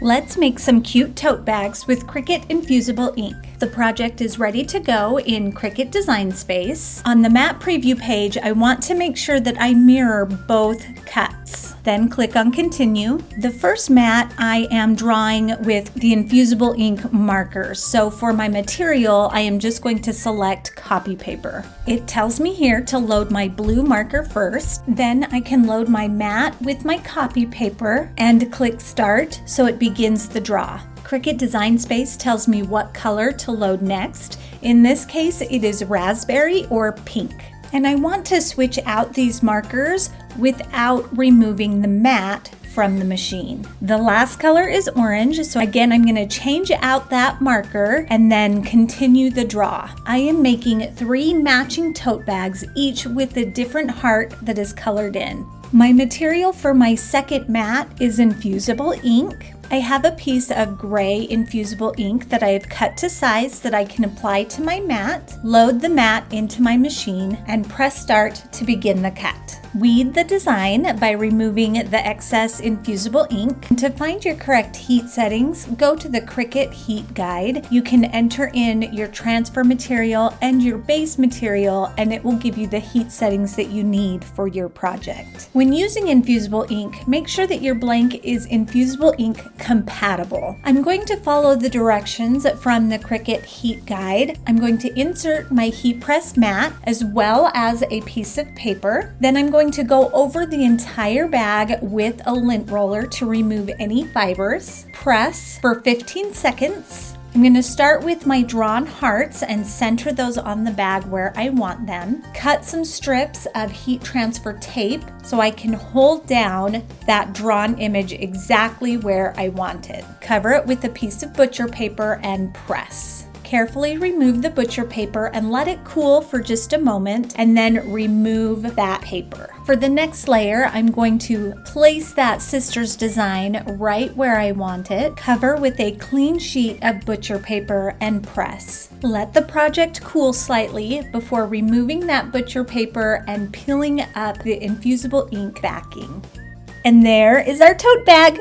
Let's make some cute tote bags with Cricut Infusible Ink. The project is ready to go in Cricut Design Space. On the mat preview page, I want to make sure that I mirror both cuts. Then click on Continue. The first mat I am drawing with the Infusible Ink markers. So for my material, I am just going to select copy paper. It tells me here to load my blue marker first. Then I can load my mat with my copy paper and click Start so it begins the draw. Cricut Design Space tells me what color to load next. In this case, it is raspberry or pink. And I want to switch out these markers without removing the mat from the machine. The last color is orange, so again, I'm going to change out that marker and then continue the draw. I am making 3 matching tote bags, each with a different heart that is colored in. My material for my second mat is Infusible Ink. I have a piece of gray infusible ink that I have cut to size that I can apply to my mat, load the mat into my machine, and press Start to begin the cut. Weed the design by removing the excess infusible ink. And to find your correct heat settings, go to the Cricut Heat Guide. You can enter in your transfer material and your base material, and it will give you the heat settings that you need for your project. When using infusible ink, make sure that your blank is infusible ink compatible. I'm going to follow the directions from the Cricut Heat Guide. I'm going to insert my heat press mat as well as a piece of paper. Then I'm going to go over the entire bag with a lint roller to remove any fibers. Press for 15 seconds. I'm going to start with my drawn hearts and center those on the bag where I want them. Cut some strips of heat transfer tape so I can hold down that drawn image exactly where I want it. Cover it with a piece of butcher paper and press. Carefully remove the butcher paper and let it cool for just a moment, and then remove that paper. For the next layer, I'm going to place that sister's design right where I want it, cover with a clean sheet of butcher paper, and press. Let the project cool slightly before removing that butcher paper and peeling up the infusible ink backing. And there is our tote bag!